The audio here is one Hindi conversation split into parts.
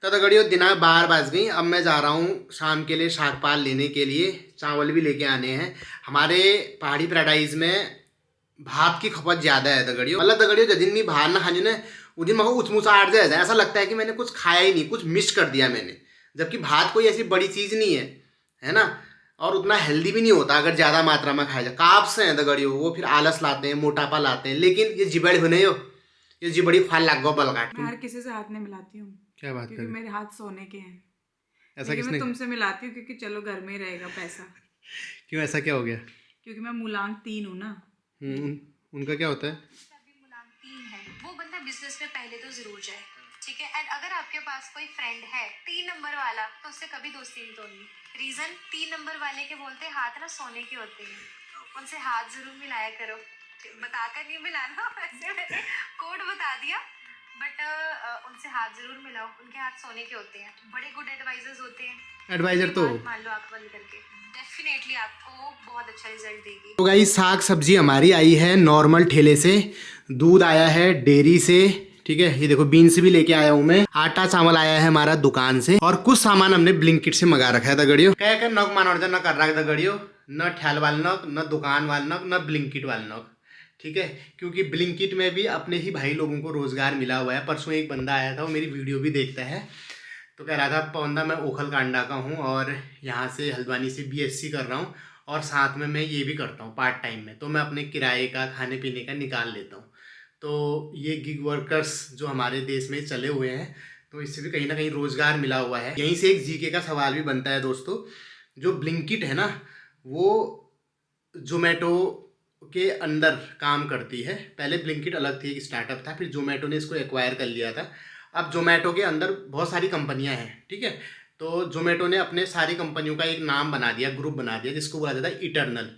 तो दगड़ियों दिन 12 बज गई। अब मैं जा रहा हूँ शाम के लिए शाक पाल लेने के लिए, चावल भी लेके आने हैं। हमारे पहाड़ी पैराडाइज में भाप की खपत ज़्यादा है दगड़ियों। मतलब दगड़ियों जिस दिन भी भात ना खाने उस दिन मेरे को उचमुचाहट जाए, ऐसा लगता है कि मैंने कुछ खाया ही नहीं, कुछ मिस कर दिया मैंने। जबकि भात कोई ऐसी बड़ी चीज़ नहीं है ना। और उतना हेल्दी भी नहीं होता अगर ज़्यादा मात्रा में खाया जाए। कार्ब्स हैं दगड़ियों, वो फिर आलस लाते हैं, मोटापा लाते हैं। लेकिन ये जिबड़ बने हो, ये जिबड़ी फाल लाग गो बलगाट। मैं हर किसी से हाथ नहीं मिलाती हूँ। क्या बात क्योंकि कर, मेरे हाथ सोने के हैं। ऐसा लेकिन मैं किसने, तुमसे मिलाती हूँ क्योंकि चलो घर में ही रहेगा पैसा। क्यों ऐसा क्या हो गया? क्योंकि मैं मूलांक 3 हूँ ना। उनका क्या होता है? अभी मूलांक 3 है, वो बंदा बिजनेस में पहले तो जरूर जाए, ठीक है। एंड अगर आपके पास कोई फ्रेंड है 3 नंबर वाला तो उससे कभी दोस्ती नहीं तोड़नी। रीजन 3 नंबर वाले के बोलते हाथ ना सोने के होते हैं, उनसे हाथ जरूर मिलाया करो। बताकर नहीं मिलाना, वैसे मैंने कोड बता दिया, बट उनसे हाथ जरूर मिलाओ, उनके हाथ सोने के होते हैं, बड़े गुड एडवाइजर्स होते हैं। एडवाइजर तो मान लो आंख बंद करके, डेफिनेटली आपको बहुत अच्छा रिजल्ट देगी। तो गाइस साग सब्जी हमारी आई है नॉर्मल ठेले से, दूध आया है डेयरी से, ठीक है। ये देखो बीन्स भी लेके आया हूँ मैं, आटा चावल आया है हमारा दुकान से, और कुछ सामान हमने ब्लिंकिट से मंगा रखा है दगड़ियों। क्या क्या नग मानोरजन न कर रहा है दगड़ियों, न ठेल वाल नग, न दुकान वाल नग, न ब्लिंकिट वाल नग, ठीक है। क्योंकि ब्लिंकिट में भी अपने ही भाई लोगों को रोजगार मिला हुआ है। परसों एक बंदा आया था, वो मेरी वीडियो भी देखता है, तो कह रहा था पवंदा मैं ओखल कांडा का हूँ और यहाँ से हल्द्वानी से BSc कर रहा हूँ, और साथ में मैं ये भी करता हूँ पार्ट टाइम में, तो मैं अपने किराए का खाने पीने का निकाल लेता हूँ। तो ये गिग वर्कर्स जो हमारे देश में चले हुए हैं, तो इससे भी कहीं ना कहीं रोज़गार मिला हुआ है। यहीं से एक जीके का सवाल भी बनता है दोस्तों। जो ब्लिंकिट है ना, वो जोमेटो के अंदर काम करती है। पहले ब्लिंकिट अलग थी, एक स्टार्टअप था, फिर जोमेटो ने इसको एक्वायर कर लिया था। अब जोमेटो के अंदर बहुत सारी कंपनियां हैं, ठीक है। तो जोमेटो ने अपने सारी कंपनियों का एक नाम बना दिया, ग्रुप बना दिया, जिसको बोला जाता है इटर्नल।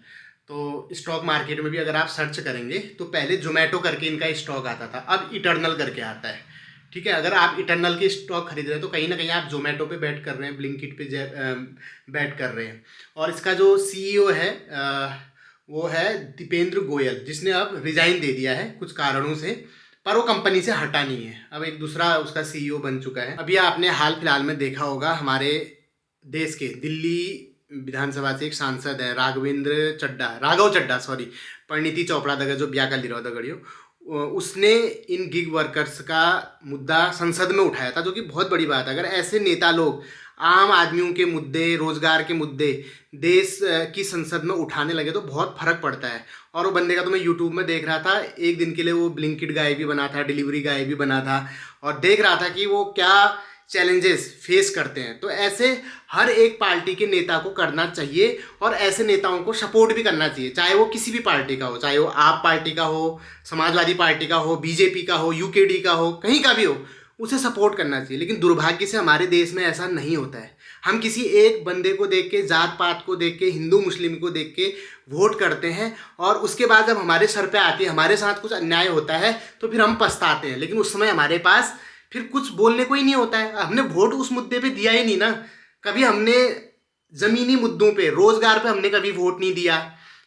तो स्टॉक मार्केट में भी अगर आप सर्च करेंगे तो पहले जोमेटो करके इनका स्टॉक आता था, अब इटर्नल करके आता है, ठीक है। अगर आप इटर्नल के स्टॉक खरीद रहे हैं तो कहीं ना कहीं आप जोमेटो पे बैट कर रहे हैं, ब्लिंकिट पे बैट कर रहे हैं। और इसका जो CEO है वो है दीपेंद्र गोयल, जिसने अब रिजाइन दे दिया है कुछ कारणों से, पर वो कंपनी से हटा नहीं है, अब एक दूसरा उसका CEO बन चुका है। अभी आपने हाल फिलहाल में देखा होगा, हमारे देश के दिल्ली विधानसभा से एक सांसद है राघव चड्डा, सॉरी, परिणीति चोपड़ा दगर जो ब्याह कर ली रहा दगड़ियों, उसने इन गिग वर्कर्स का मुद्दा संसद में उठाया था, जो कि बहुत बड़ी बात है। अगर ऐसे नेता लोग आम आदमियों के मुद्दे, रोजगार के मुद्दे देश की संसद में उठाने लगे तो बहुत फर्क पड़ता है। और वो बंदे का तो मैं यूट्यूब में देख रहा था, एक दिन के लिए वो ब्लिंकिट गाय भी बना था, डिलीवरी गाय भी बना था, और देख रहा था कि वो क्या चैलेंजेस फेस करते हैं। तो ऐसे हर एक पार्टी के नेता को करना चाहिए, और ऐसे नेताओं को सपोर्ट भी करना चाहिए, चाहे वो किसी भी पार्टी का हो, चाहे वो आप पार्टी का हो, समाजवादी पार्टी का हो, BJP का हो, UKD का हो, कहीं का भी हो, उसे सपोर्ट करना चाहिए। लेकिन दुर्भाग्य से हमारे देश में ऐसा नहीं होता है। हम किसी एक बंदे को देख के, जात पात को देख के, हिंदू मुस्लिम को देख के वोट करते हैं, और उसके बाद जब हमारे सर पे आती है, हमारे साथ कुछ अन्याय होता है, तो फिर हम पछताते हैं। लेकिन उस समय हमारे पास फिर कुछ बोलने को ही नहीं होता है। हमने वोट उस मुद्दे पे दिया ही नहीं ना। कभी हमने ज़मीनी मुद्दों पे, रोजगार पे हमने कभी वोट नहीं दिया,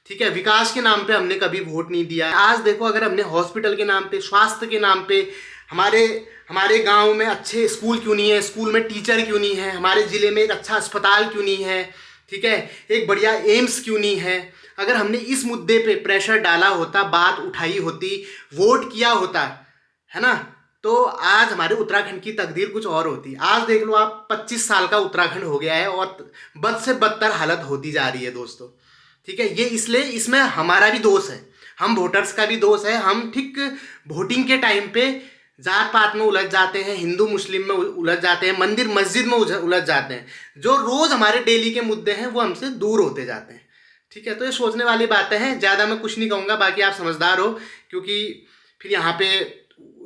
ठीक है। विकास के नाम पे हमने कभी वोट नहीं दिया। आज देखो, अगर हमने हॉस्पिटल के नाम पे, स्वास्थ्य के नाम पे, हमारे हमारे गांव में अच्छे स्कूल क्यों नहीं है, स्कूल में टीचर क्यों नहीं है, हमारे ज़िले में एक अच्छा अस्पताल क्यों नहीं है, ठीक है, एक बढ़िया एम्स क्यों नहीं है, अगर हमने इस मुद्दे पे प्रेशर डाला होता, बात उठाई होती, वोट किया होता, है ना, तो आज हमारे उत्तराखंड की तकदीर कुछ और होती। आज देख लो आप, 25 साल का उत्तराखंड हो गया है और बद से बदतर हालत होती जा रही है दोस्तों, ठीक है। ये इसलिए, इसमें हमारा भी दोष है, हम वोटर्स का भी दोष है। हम ठीक वोटिंग के टाइम पे जात पात में उलझ जाते हैं, हिंदू मुस्लिम में उलझ जाते हैं, मंदिर मस्जिद में उलझ जाते हैं। जो रोज हमारे डेली के मुद्दे हैं वो हमसे दूर होते जाते हैं, ठीक है। तो ये सोचने वाली बातें हैं। ज़्यादा मैं कुछ नहीं कहूँगा, बाकी आप समझदार हो, क्योंकि फिर यहाँ पे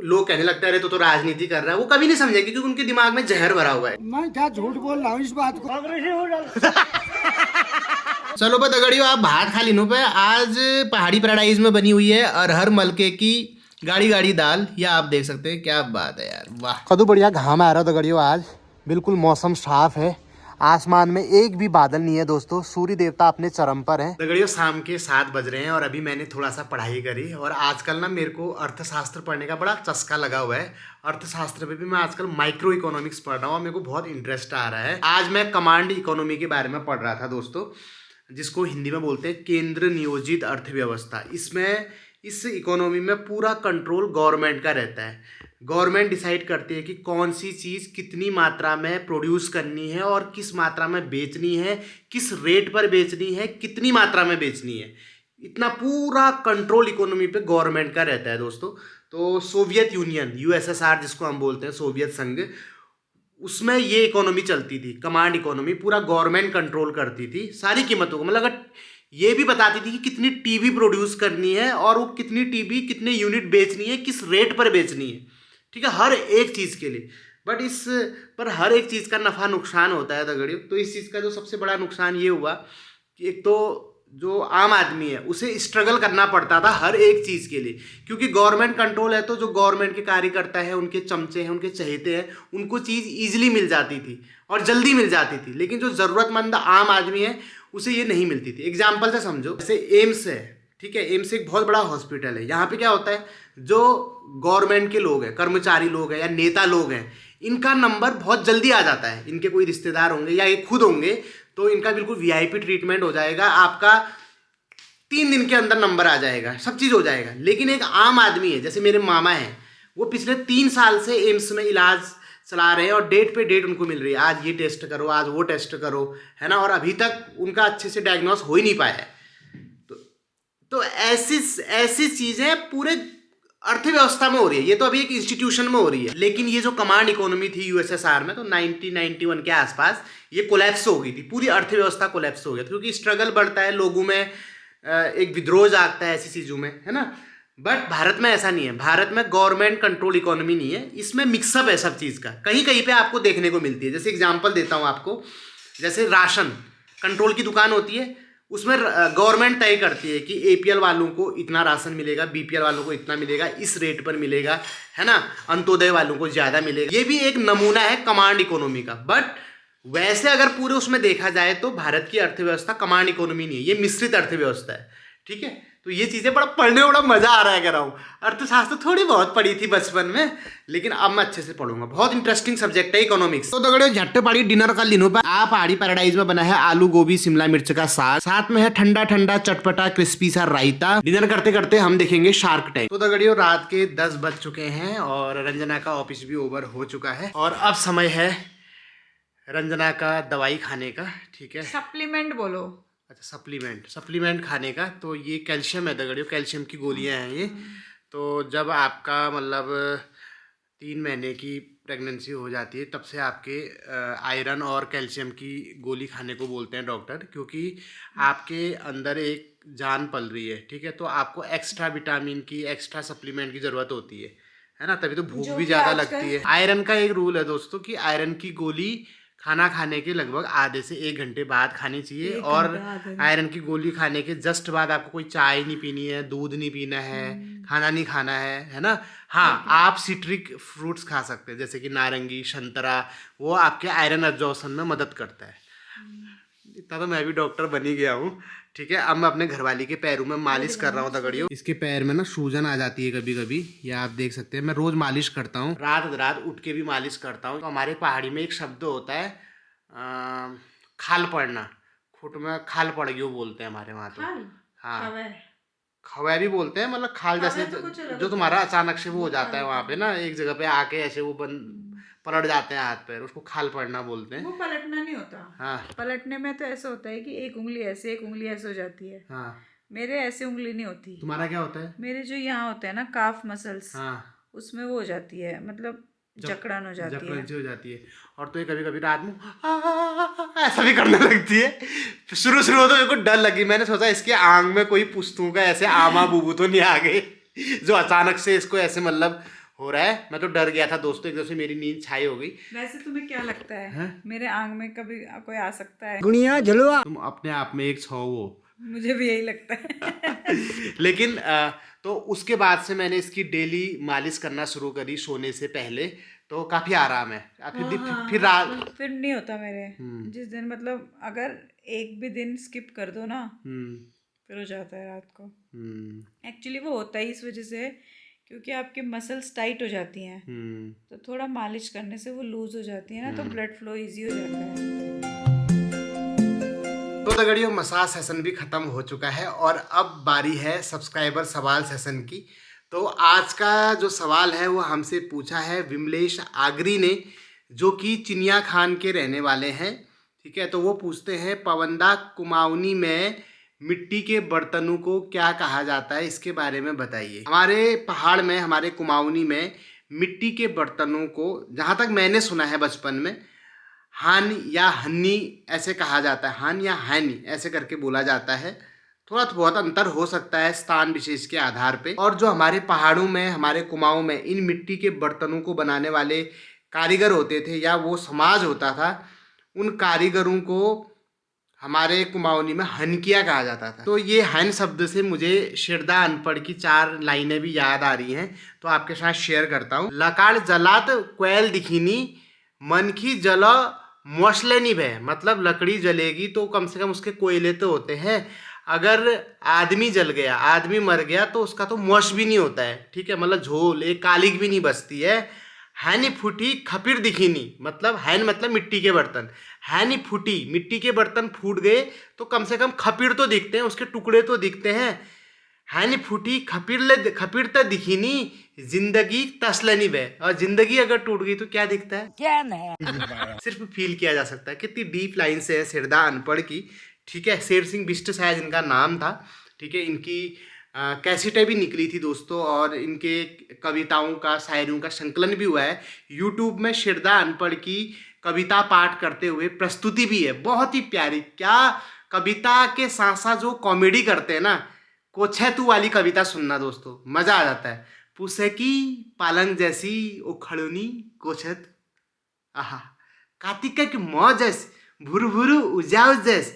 लोग कहने लगते हैं अरे तो राजनीति कर रहा है। वो कभी नहीं समझेंगे क्योंकि उनके दिमाग में जहर भरा हुआ है। मैं क्या झूठ बोल रहा हूँ इस बात को। चलो बस दगड़ियों, आप भात खा लीनो पे। आज पहाड़ी पैराडाइज में बनी हुई है अरहर मलके की गाड़ी गाड़ी दाल, या आप देख सकते हैं, क्या बात है यार, वाह। कदू बढ़िया घाम आ रहा है दगड़ियों, आज बिल्कुल मौसम साफ है। आसमान में एक भी बादल नहीं है दोस्तों, सूर्य देवता अपने चरम पर है। दगड़ियों शाम के 7 बज रहे हैं और अभी मैंने थोड़ा सा पढ़ाई करी और आजकल ना मेरे को अर्थशास्त्र पढ़ने का बड़ा चस्का लगा हुआ है। अर्थशास्त्र पे भी मैं आजकल माइक्रो इकोनॉमिक्स पढ़ रहा हूँ और मेरे को बहुत इंटरेस्ट आ रहा है। आज मैं कमांड इकोनॉमी के बारे में पढ़ रहा था दोस्तों, जिसको हिंदी में बोलते हैं केंद्र नियोजित अर्थव्यवस्था। इसमें इस इकोनॉमी में पूरा कंट्रोल गवर्नमेंट का रहता है। गवर्नमेंट डिसाइड करती है कि कौन सी चीज़ कितनी मात्रा में प्रोड्यूस करनी है और किस मात्रा में बेचनी है, किस रेट पर बेचनी है, कितनी मात्रा में बेचनी है। इतना पूरा कंट्रोल इकोनॉमी पे गवर्नमेंट का रहता है दोस्तों। तो सोवियत यूनियन, यूएसएसआर जिसको हम बोलते हैं, सोवियत संघ, उसमें ये इकोनॉमी चलती थी, कमांड इकोनॉमी। पूरा गवर्नमेंट कंट्रोल करती थी सारी कीमतों को। मतलब अगर ये भी बताती थी कि कितनी टीवी प्रोड्यूस करनी है और वो कितनी टीवी कितने यूनिट बेचनी है, किस रेट पर बेचनी है, ठीक है, हर एक चीज़ के लिए। बट इस पर हर एक चीज़ का नफ़ा नुकसान होता है दगड़ियों। तो इस चीज़ का जो सबसे बड़ा नुकसान ये हुआ कि एक तो जो आम आदमी है उसे स्ट्रगल करना पड़ता था हर एक चीज़ के लिए, क्योंकि गवर्नमेंट कंट्रोल है। तो जो गवर्नमेंट के कार्यकर्ता हैं, उनके चमचे हैं, उनके चहेते हैं, उनको चीज़ ईजिली मिल जाती थी और जल्दी मिल जाती थी। लेकिन जो ज़रूरतमंद आम आदमी है उसे ये नहीं मिलती थी। एग्जाम्पल से समझो, जैसे एम्स है, ठीक है, एम्स एक बहुत बड़ा हॉस्पिटल है। यहाँ पे क्या होता है, जो गवर्नमेंट के लोग हैं, कर्मचारी लोग हैं या नेता लोग हैं, इनका नंबर बहुत जल्दी आ जाता है। इनके कोई रिश्तेदार होंगे या ये खुद होंगे तो इनका बिल्कुल वीआईपी ट्रीटमेंट हो जाएगा। आपका 3 दिन के अंदर नंबर आ जाएगा, सब चीज़ हो जाएगा। लेकिन एक आम आदमी है, जैसे मेरे मामा हैं, वो पिछले 3 साल से एम्स में इलाज चला रहे हैं और डेट पे डेट उनको मिल रही है। आज ये टेस्ट करो, आज वो टेस्ट करो, है ना, और अभी तक उनका अच्छे से डायग्नोस हो ही नहीं पाया है। तो ऐसी चीज़ें पूरे अर्थव्यवस्था में हो रही है। ये तो अभी एक इंस्टीट्यूशन में हो रही है। लेकिन ये जो कमांड इकोनॉमी थी यूएसएसआर में, तो 1991 के आसपास ये कोलैप्स हो गई थी। पूरी अर्थव्यवस्था कोलैप्स हो गया, क्योंकि स्ट्रगल बढ़ता है, लोगों में एक विद्रोह जागता है ऐसी चीज़ों में, है ना। बट भारत में ऐसा नहीं है। भारत में गवर्नमेंट कंट्रोल इकोनॉमी नहीं है, इसमें मिक्सअप है सब चीज़ का। कहीं कहीं पे आपको देखने को मिलती है। जैसे एग्जांपल देता हूँ आपको, जैसे राशन कंट्रोल की दुकान होती है, उसमें गवर्नमेंट तय करती है कि एपीएल वालों को इतना राशन मिलेगा, बीपीएल वालों को इतना मिलेगा, इस रेट पर मिलेगा, है ना, अंत्योदय वालों को ज़्यादा मिलेगा। ये भी एक नमूना है कमांड इकोनॉमी का। बट वैसे अगर पूरे उसमें देखा जाए तो भारत की अर्थव्यवस्था कमांड इकोनॉमी नहीं है, ये मिश्रित अर्थव्यवस्था है, ठीक है। तो ये चीज़ें बड़ा पढ़ने में बड़ा मज़ा आ रहा है, कह रहा हूँ। अर्थशास्त्र थोड़ी बहुत पढ़ी थी बचपन में, लेकिन अब मैं अच्छे से पढ़ूंगा। बहुत इंटरेस्टिंग सब्जेक्ट है इकोनॉमिक्स। तो दगड़ियों झट्टे पहाड़ी डिनर का लिनो पर आप पहाड़ी पैराडाइज में बना है आलू गोभी शिमला मिर्च का साग, साथ में है ठंडा ठंडा चटपटा क्रिस्पी सा रायता। डिनर करते करते हम देखेंगे शार्क टैंक। तो दगड़ियों रात के 10 बज चुके हैं और रंजना का ऑफिस भी ओवर हो चुका है और अब समय है रंजना का दवाई खाने का, ठीक है। सप्लीमेंट बोलो। अच्छा, सप्लीमेंट खाने का। तो ये कैल्शियम है दगड़ियों, कैल्शियम की गोलियां हैं ये। तो जब आपका मतलब 3 महीने की प्रेगनेंसी हो जाती है, तब से आपके आयरन और कैल्शियम की गोली खाने को बोलते हैं डॉक्टर, क्योंकि आपके अंदर एक जान पल रही है, ठीक है। तो आपको एक्स्ट्रा विटामिन की, एक्स्ट्रा सप्लीमेंट की ज़रूरत होती है ना, तभी तो भूख भी ज़्यादा लगती है। आयरन का एक रूल है दोस्तों कि आयरन की गोली खाना खाने के लगभग आधे से 1 घंटे बाद खानी चाहिए। और आयरन की गोली खाने के जस्ट बाद आपको कोई चाय नहीं पीनी है, दूध नहीं पीना है, खाना नहीं खाना है ना। हाँ, आप सिट्रिक फ्रूट्स खा सकते हैं, जैसे कि नारंगी, संतरा, वो आपके आयरन एब्जॉर्प्शन में मदद करता है। इतना तो मैं भी डॉक्टर बन ही गया हूँ, ठीक है। अब मैं अपने घरवाली के पैरों में मालिश कर रहा हूँ दगड़ियों। इसके पैर में ना सूजन आ जाती है कभी कभी, या आप देख सकते हैं। मैं रोज मालिश करता हूँ, रात उठ के भी मालिश करता हूँ। तो हमारे पहाड़ी में एक शब्द होता है खाल पड़ना, खुट में खाल पड़ गई बोलते हैं हमारे वहाँ। तो हाँ, खवै भी बोलते हैं, मतलब खाल जैसे जो तुम्हारा अचानक से वो हो जाता है वहाँ पे ना, एक जगह पे आके ऐसे वो पलट जाते हैं हाथ पैर, उसको खाल पड़ना बोलते हैं। वो पलटना नहीं होता। हाँ, पलटने में तो ऐसा होता है कि एक उंगली ऐसे, एक उंगली ऐसे हो जाती है। हाँ, मेरे ऐसे उंगली नहीं होती। तुम्हारा क्या होता है? मेरे जो यहाँ होता है ना काफ मसल्स, हाँ, उसमें वो हो जाती है, मतलब जकड़न हो जाती है। और तो ये कभी कभी रात में ऐसा भी करने लगती है। शुरू में तो मेरे को डर लगी, मैंने सोचा इसके आंग में कोई पुस्तों का ऐसे आमा बूबू तो नहीं आ गए जो अचानक से इसको ऐसे मतलब हो रहा है। मैं तो डर गया था दोस्तों, एकदम से मेरी नींद छाई हो गई। वैसे तुम्हें क्या लगता है मेरे आंग में कभी कोई आ सकता है? गुनिया जलवा, तुम अपने आप में एक छौ हो। मुझे भी यही लगता है। लेकिन तो उसके बाद से मैंने इसकी डेली मालिश करना शुरू करी सोने से पहले। तो काफी आराम है। फिर रात फिर नहीं होता मेरे। जिस दिन मतलब अगर एक भी दिन स्किप कर दो ना फिर हो जाता है रात को। एक्चुअली वो होता ही इस वजह से है क्योंकि आपकी मसल्स टाइट हो जाती हैं, तो थोड़ा मालिश करने से वो लूज हो जाती है ना, तो ब्लड फ्लो इजी हो जाता है। तो दगड़ियों, मसाज सेशन भी खत्म हो चुका है और अब बारी है सब्सक्राइबर सवाल सेशन की। तो आज का जो सवाल है वो हमसे पूछा है विमलेश आगरी ने, जो कि चिनिया खान के रहने वाले हैं। ठीक है, तो वो पूछते हैं पवंदा कुमाऊनी में मिट्टी के बर्तनों को क्या कहा जाता है, इसके बारे में बताइए। हमारे पहाड़ में, हमारे कुमाऊनी में मिट्टी के बर्तनों को, जहाँ तक मैंने सुना है बचपन में, हान या हन्नी ऐसे कहा जाता है। हान या हैनी ऐसे करके बोला जाता है। थोड़ा बहुत अंतर हो सकता है स्थान विशेष के आधार पे। और जो हमारे पहाड़ों में, हमारे कुमाऊं में इन मिट्टी के बर्तनों को बनाने वाले कारीगर होते थे या वो समाज होता था, उन कारीगरों को हमारे कुमाऊनी में हनकिया कहा जाता था। तो ये हन शब्द से मुझे शिरदा अनपढ़ की 4 लाइनें भी याद आ रही हैं, तो आपके साथ शेयर करता हूँ। लकाड़ जलात कोयल दिखीनी, मन की जला मौसले नहीं भय। मतलब लकड़ी जलेगी तो कम से कम उसके कोयले तो होते हैं। अगर आदमी जल गया, आदमी मर गया, तो उसका तो मोश भी नहीं होता है। ठीक है, मतलब झोल, एक कालिक भी नहीं बचती है। हैनी फूटी खपीर दिखीनी, मतलब हैन मतलब मिट्टी के बर्तन। हैनी फूटी, मिट्टी के बर्तन फूट गए तो कम से कम खपीर तो दिखते हैं, उसके टुकड़े तो दिखते हैं। हैनी फूटी खपीर तो दिखीनी, जिंदगी तसलनी बे। और जिंदगी अगर टूट गई तो क्या दिखता है? क्या नहीं। सिर्फ फील किया जा सकता है। कितनी डीप लाइन से है शिरदा अनपढ़ की। ठीक है, शेर सिंह बिष्ट शायद इनका नाम था। ठीक है, इनकी कैसेटें भी निकली थी दोस्तों, और इनके कविताओं का, शायरियों का संकलन भी हुआ है। यूट्यूब में शिरदा अनपढ़ की कविता पाठ करते हुए प्रस्तुति भी है, बहुत ही प्यारी। क्या कविता के साथ साथ जो कॉमेडी करते हैं ना, कोछे तू वाली कविता सुनना दोस्तों, मजा आ जाता है। पूछे की पालंग जैसी उखड़नी कोछत, आहा कार्तिक की मौज जैसी भुरु भुरु उजाउ जैस,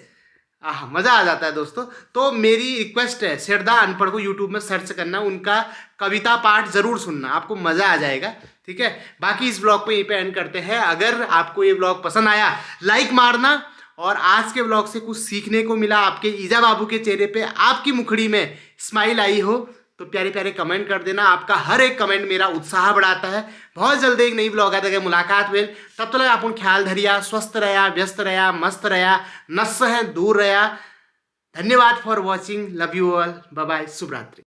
आह मज़ा आ जाता है दोस्तों। तो मेरी रिक्वेस्ट है, शिरदा अनपढ़ को यूट्यूब में सर्च करना, उनका कविता पाठ ज़रूर सुनना, आपको मज़ा आ जाएगा। ठीक है, बाकी इस ब्लॉग को यहीं पे एंड करते हैं। अगर आपको ये ब्लॉग पसंद आया लाइक मारना, और आज के ब्लॉग से कुछ सीखने को मिला, आपके ईजा बाबू के चेहरे पे, आपकी मुखड़ी में स्माइल आई हो, तो प्यारे प्यारे कमेंट कर देना। आपका हर एक कमेंट मेरा उत्साह बढ़ाता है। बहुत जल्दी एक नई ब्लॉग आते मुलाकात हुई। तब तक आप ख्याल धरिया, स्वस्थ रहा, व्यस्त रहा, मस्त रहा, नस है दूर रहा। धन्यवाद for watching, love you all, bye bye, शुभ रात्रि।